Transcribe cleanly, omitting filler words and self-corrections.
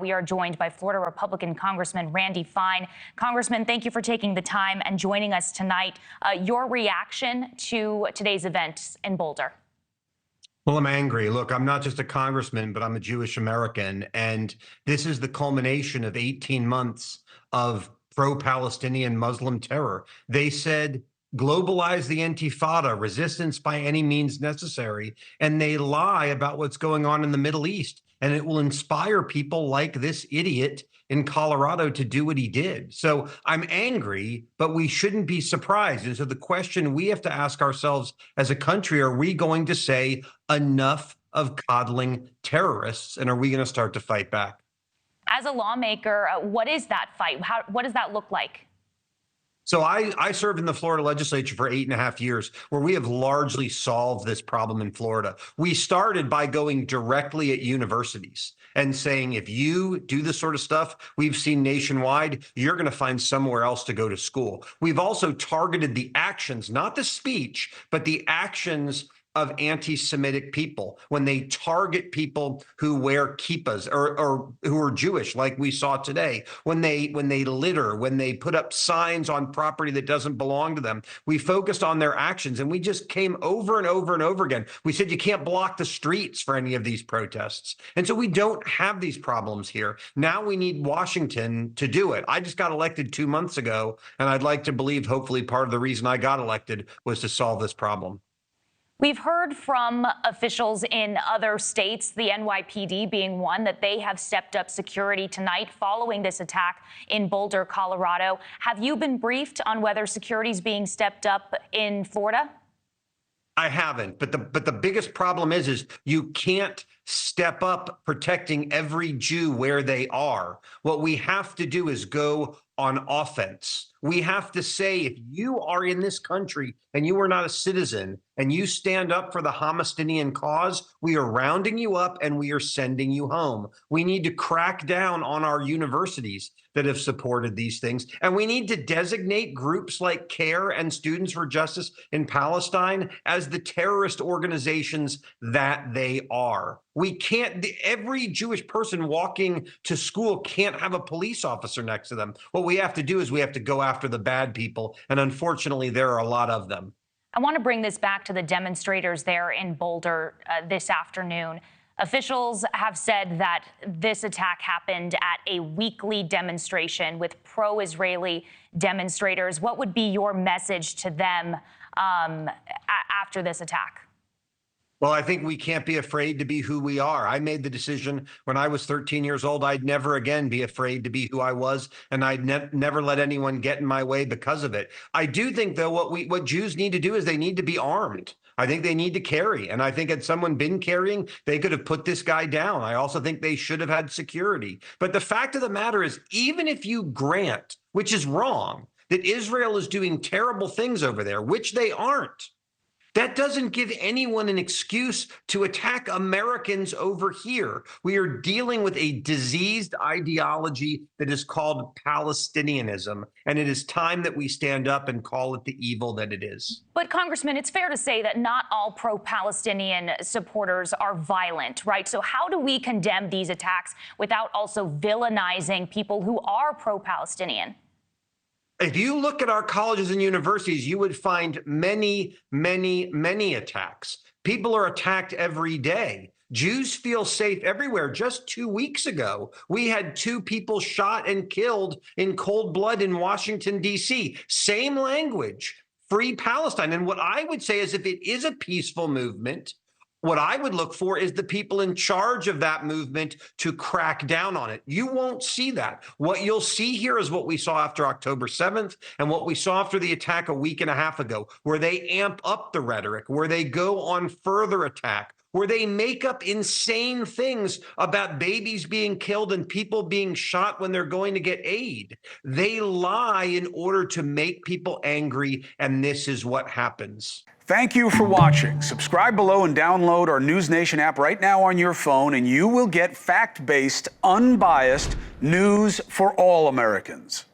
we are joined by Florida Republican Congressman Randy Fine. Congressman, thank you for taking the time and joining us tonight. Your reaction to today's events in Boulder? Well, I'm angry. Look, I'm not just a congressman, but I'm a Jewish American. And this is the culmination of 18 months of pro-Palestinian Muslim terror. They said, globalize the Intifada, resistance by any means necessary. And they lie about what's going on in the Middle East. And it will inspire people like this idiot in Colorado to do what he did. So I'm angry, but we shouldn't be surprised. And so the question we have to ask ourselves as a country, are we going to say enough of coddling terrorists? And are we going to start to fight back? As a lawmaker, what is that fight? What does that look like? So I served in the Florida legislature for 8.5 years, where we have largely solved this problem in Florida. We started by going directly at universities and saying, if you do this sort of stuff we've seen nationwide, you're going to find somewhere else to go to school. We've also targeted the actions, not the speech, but the actions of anti-Semitic people when they target people who wear kippahs or who are Jewish, like we saw today, when they litter, when they put up signs on property that doesn't belong to them. We focused on their actions, and we just came over and over and over again. We said you can't block the streets for any of these protests. And so we don't have these problems here. Now we need Washington to do it. I just got elected 2 months ago, and I'd like to believe hopefully part of the reason I got elected was to solve this problem. We've heard from officials in other states, the NYPD being one, that they have stepped up security tonight following this attack in Boulder, Colorado. Have you been briefed on whether security is being stepped up in Florida? I haven't, but the biggest problem is you can't step up protecting every Jew where they are. What we have to do is go on offense. We have to say, if you are in this country and you are not a citizen and you stand up for the Palestinian cause, we are rounding you up and we are sending you home. We need to crack down on our universities that have supported these things. And we need to designate groups like CARE and Students for Justice in Palestine as the terrorist organizations that they are. We can't, every Jewish person walking to school can't have a police officer next to them. What we have to do is we have to go after the bad people. And unfortunately, there are a lot of them. I want to bring this back to the demonstrators there in Boulder this afternoon. Officials have said that this attack happened at a weekly demonstration with pro-Israeli demonstrators. What would be your message to them after this attack? Well, I think we can't be afraid to be who we are. I made the decision when I was 13 years old, I'd never again be afraid to be who I was, and I'd never let anyone get in my way because of it. I do think, though, what Jews need to do is they need to be armed. I think they need to carry. And I think had someone been carrying, they could have put this guy down. I also think they should have had security. But the fact of the matter is, even if you grant, which is wrong, that Israel is doing terrible things over there, which they aren't, that doesn't give anyone an excuse to attack Americans over here. We are dealing with a diseased ideology that is called Palestinianism, and it is time that we stand up and call it the evil that it is. But, Congressman, it's fair to say that not all pro-Palestinian supporters are violent, right? So how do we condemn these attacks without also villainizing people who are pro-Palestinian? If you look at our colleges and universities, you would find many, many, many attacks. People are attacked every day. Jews feel safe everywhere. Just 2 weeks ago, we had 2 people shot and killed in cold blood in Washington, D.C. Same language, free Palestine. And what I would say is if it is a peaceful movement, what I would look for is the people in charge of that movement to crack down on it. You won't see that. What you'll see here is what we saw after October 7th and what we saw after the attack a week and a half ago, where they amp up the rhetoric, where they go on further attack, where they make up insane things about babies being killed and people being shot when they're going to get aid. They lie in order to make people angry, and this is what happens. Thank you for watching. Subscribe below and download our NewsNation app right now on your phone, and you will get fact-based, unbiased news for all Americans.